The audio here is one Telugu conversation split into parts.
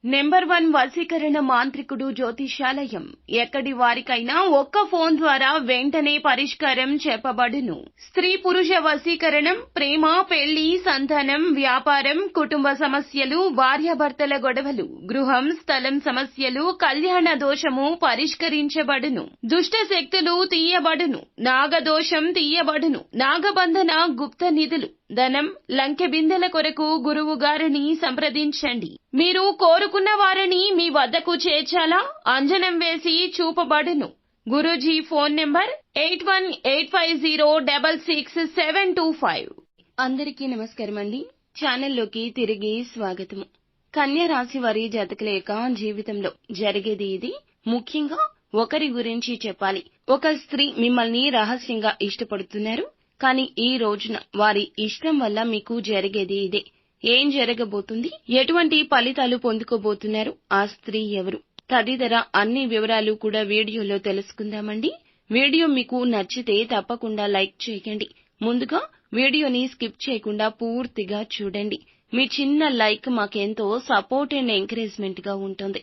నెంబర్ 1 వశీకరణ మాంత్రికుడు జ్యోతిషాలయం. ఎక్కడి వారికైనా ఒక్క ఫోన్ ద్వారా వెంటనే పరిష్కారం చెప్పబడును. స్త్రీ పురుష వశీకరణం, ప్రేమ, పెళ్లి, సంతానం, వ్యాపారం, కుటుంబ సమస్యలు, భార్యాభర్తల గొడవలు, గృహం, స్థలం సమస్యలు, కళ్యాణ దోషము పరిష్కరించబడును. దుష్ట శక్తులు తీయబడును. నాగదోషం తీయబడును. నాగబంధన, గుప్త నిధులు, ధనం, లంకె బిందెల కొరకు గురువు గారిని సంప్రదించండి. మీరు కోరుకున్న వారిని మీ వద్దకు చేర్చాలా? అంజనం వేసి చూపబడును. Guruji phone number 8185066725. అందరికీ నమస్కారం అండి. ఛానల్లోకి తిరిగి స్వాగతము. కన్యా రాశి వారి జాతకుల యొక్క జీవితంలో జరిగేది ఇది. ముఖ్యంగా ఒకరి గురించి చెప్పాలి. ఒక స్త్రీ మిమ్మల్ని రహస్యంగా ఇష్టపడుతున్నారు. కానీ ఈ రోజున వారి ఇష్టం వల్ల మీకు జరిగేది ఇదే. ఏం జరగబోతుంది, ఎటువంటి ఫలితాలు పొందుకోబోతున్నారు, ఆ స్త్రీ ఎవరు తదితర అన్ని వివరాలు కూడా వీడియోలో తెలుసుకుందామండి. వీడియో మీకు నచ్చితే తప్పకుండా లైక్ చేయండి. ముందుగా వీడియోని స్కిప్ చేయకుండా పూర్తిగా చూడండి. మీ చిన్న లైక్ మాకెంతో సపోర్ట్ అండ్ ఎంకరేజ్మెంట్ గా ఉంటుంది.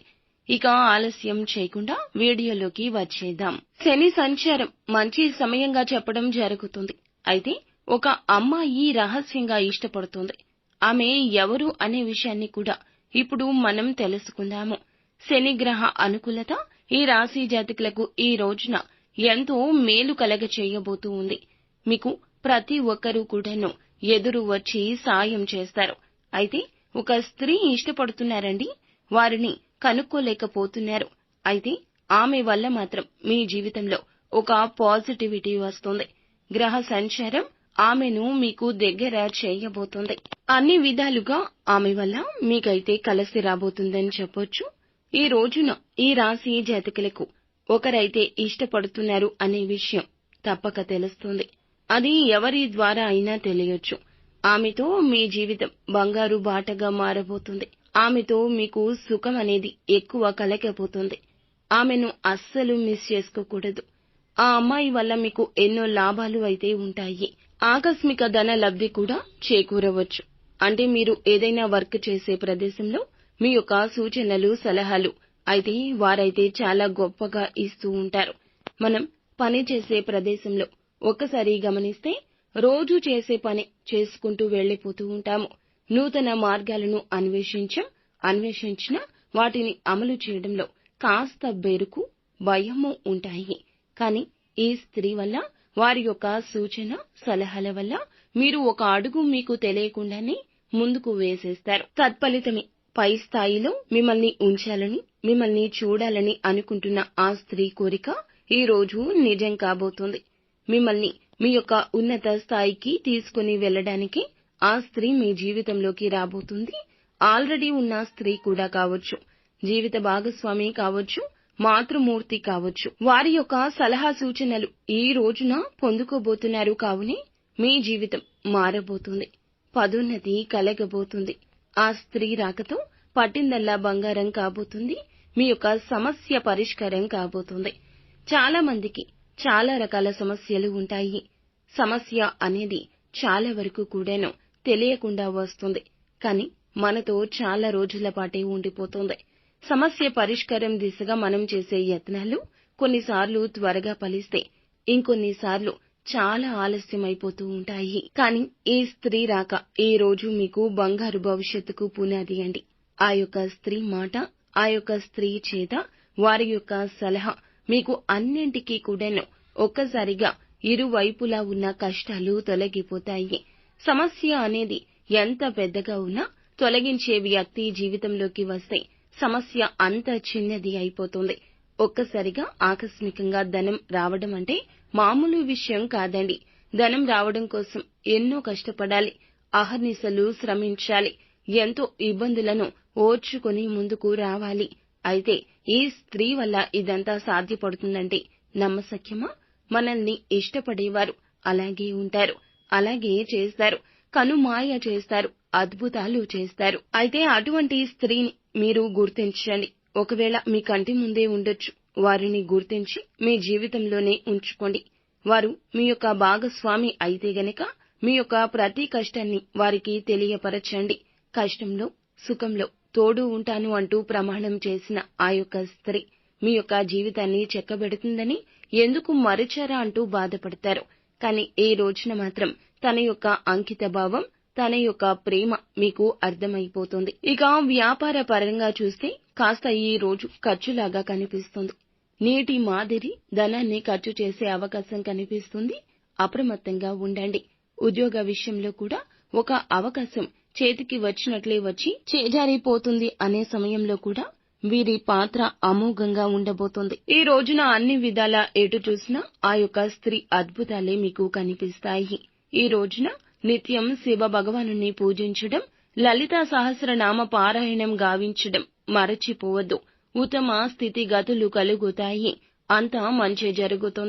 ఇక ఆలస్యం చేయకుండా వీడియోలోకి వచ్చేద్దాం. శని సంచారం మంచి సమయంగా చెప్పడం జరుగుతుంది. అయితే ఒక అమ్మాయి రహస్యంగా ఇష్టపడుతుంది. ఆమె ఎవరు అనే విషయాన్ని కూడా ఇప్పుడు మనం తెలుసుకుందాము. శని గ్రహ అనుకూలత ఈ రాశి జాతకులకు ఈ రోజున ఎంతో మేలు కలగ చేయబోతూ ఉంది. మీకు ప్రతి ఒక్కరూ కూడాను ఎదురు వచ్చి సాయం చేస్తారు. అయితే ఒక స్త్రీ ఇష్టపడుతున్నారండి, వారిని కనుక్కోలేకపోతున్నారు. అయితే ఆమె వల్ల మాత్రం మీ జీవితంలో ఒక పాజిటివిటీ వస్తుంది. గ్రహ సంచారం ఆమెను మీకు దగ్గర చేయబోతోంది. అన్ని విధాలుగా ఆమె వల్ల మీకైతే కలిసి రాబోతుందని చెప్పొచ్చు. ఈ రోజున ఈ రాశి జాతకులకు ఒకరైతే ఇష్టపడుతున్నారు అనే విషయం తప్పక తెలుస్తుంది. అది ఎవరి ద్వారా అయినా తెలియొచ్చు. ఆమెతో మీ జీవితం బంగారు బాటగా మారబోతుంది. ఆమెతో మీకు సుఖం అనేది ఎక్కువ కలగబోతుంది. ఆమెను అస్సలు మిస్ చేసుకోకూడదు. ఆ అమ్మాయి వల్ల మీకు ఎన్నో లాభాలు అయితే ఉంటాయి. ఆకస్మిక ధన లబ్ధి కూడా చేకూరవచ్చు. అంటే మీరు ఏదైనా వర్క్ చేసే ప్రదేశంలో మీ యొక్క సూచనలు, సలహాలు అయితే వారైతే చాలా గొప్పగా ఇస్తూ ఉంటారు. మనం పని చేసే ప్రదేశంలో ఒక్కసారి గమనిస్తే రోజు చేసే పని చేసుకుంటూ వెళ్లిపోతూ ఉంటాము. నూతన మార్గాలను అన్వేషించినా వాటిని అమలు చేయడంలో కాస్త బెరుకు, భయము ఉంటాయి. కానీ ఈ స్త్రీ వల్ల, వారి యొక్క సూచన, సలహాల వల్ల మీరు ఒక అడుగు మీకు తెలియకుండానే ముందుకు వేసేస్తారు. తత్ఫలితమే పై స్థాయిలో మిమ్మల్ని ఉంచాలని, మిమ్మల్ని చూడాలని అనుకుంటున్న ఆ స్త్రీ కోరిక ఈ రోజు నిజం కాబోతుంది. మిమ్మల్ని మీ యొక్క ఉన్నత స్థాయికి తీసుకుని వెళ్లడానికి ఆ స్త్రీ మీ జీవితంలోకి రాబోతుంది. ఆల్రెడీ ఉన్న స్త్రీ కూడా కావచ్చు, జీవిత భాగస్వామి కావచ్చు, మాతృమూర్తి కావచ్చు. వారి యొక్క సలహా సూచనలు ఈ రోజున పొందుకోబోతున్నారు. కావునే మీ జీవితం మారబోతుంది. పదోన్నతి కలగబోతుంది. ఆ స్త్రీ రాకతో పట్టిందల్లా బంగారం కాబోతుంది. మీ యొక్క సమస్య పరిష్కారం కాబోతుంది. చాలా మందికి చాలా రకాల సమస్యలు ఉంటాయి. సమస్య అనేది చాలా వరకు కూడాను తెలియకుండా వస్తుంది. కానీ మనతో చాలా రోజుల పాటే ఉండిపోతుంది. సమస్య పరిష్కారం దిశగా మనం చేసే యత్నాలు కొన్నిసార్లు త్వరగా ఫలిస్తే, ఇంకొన్నిసార్లు చాలా ఆలస్యమైపోతూ ఉంటాయి. కానీ ఈ స్త్రీ రాక ఈ రోజు మీకు బంగారు భవిష్యత్తుకు పునాది అండి. ఆ యొక్క స్త్రీ మాట, ఆ యొక్క స్త్రీ చేత, వారి యొక్క సలహా మీకు అన్నింటికీ కూడాను ఒక్కసారిగా ఇరువైపులా ఉన్న కష్టాలు తొలగిపోతాయి. సమస్య అనేది ఎంత పెద్దగా ఉన్నా తొలగించే వ్యక్తి జీవితంలోకి వస్తే సమస్య అంత చిన్నది అయిపోతుంది. ఒక్కసారిగా ఆకస్మికంగా ధనం రావడం అంటే మామూలు విషయం కాదండి. ధనం రావడం కోసం ఎన్నో కష్టపడాలి, అహర్నిశలు శ్రమించాలి, ఎంతో ఇబ్బందులను ఓర్చుకుని ముందుకు రావాలి. అయితే ఈ స్త్రీ వల్ల ఇదంతా సాధ్యపడుతుందంటే నమ్మశక్యమా? మనల్ని ఇష్టపడేవారు అలాగే ఉంటారు, అలాగే చేస్తారు, కనుమాయ చేస్తారు, అద్భుతాలు చేస్తారు. అయితే అటువంటి స్త్రీని మీరు గుర్తించండి. ఒకవేళ మీ కంటి ముందే ఉండొచ్చు. వారిని గుర్తించి మీ జీవితంలోనే ఉంచుకోండి. వారు మీ యొక్క భాగస్వామి అయితే గనక మీ యొక్క ప్రతి కష్టాన్ని వారికి తెలియపరచండి. కష్టంలో, సుఖంలో తోడు ఉంటాను అంటూ ప్రమాణం చేసిన ఆ యొక్క స్త్రీ మీ యొక్క జీవితాన్ని చెక్కబెడుతుందని ఎందుకు మరిచారా అంటూ బాధపడతారు. కానీ ఈ రోజున మాత్రం తన యొక్క అంకిత భావం, తన యొక్క ప్రేమ మీకు అర్థమైపోతుంది. ఇక వ్యాపార పరంగా చూస్తే కాస్త ఈ రోజు ఖర్చులాగా కనిపిస్తుంది. నీటి మాదిరి ధనాన్ని ఖర్చు చేసే అవకాశం కనిపిస్తుంది. అప్రమత్తంగా ఉండండి. ఉద్యోగ విషయంలో కూడా ఒక అవకాశం చేతికి వచ్చినట్లే వచ్చి చేజారిపోతుంది అనే సమయంలో కూడా వీరి పాత్ర అమోఘంగా ఉండబోతోంది. ఈ రోజున అన్ని విధాలా ఎటు చూసినా ఆ యొక్క స్త్రీ అద్భుతాలే మీకు కనిపిస్తాయి. ఈ రోజున నిత్యం శివ భగవానుని పూజించడం, లలితా సహస్రనామ పారాయణం గావించడం మరచిపోవద్దు. ఉత్తమ స్థితిగతులు కలుగుతాయి. అంతా మంచి జరుగుతుంది.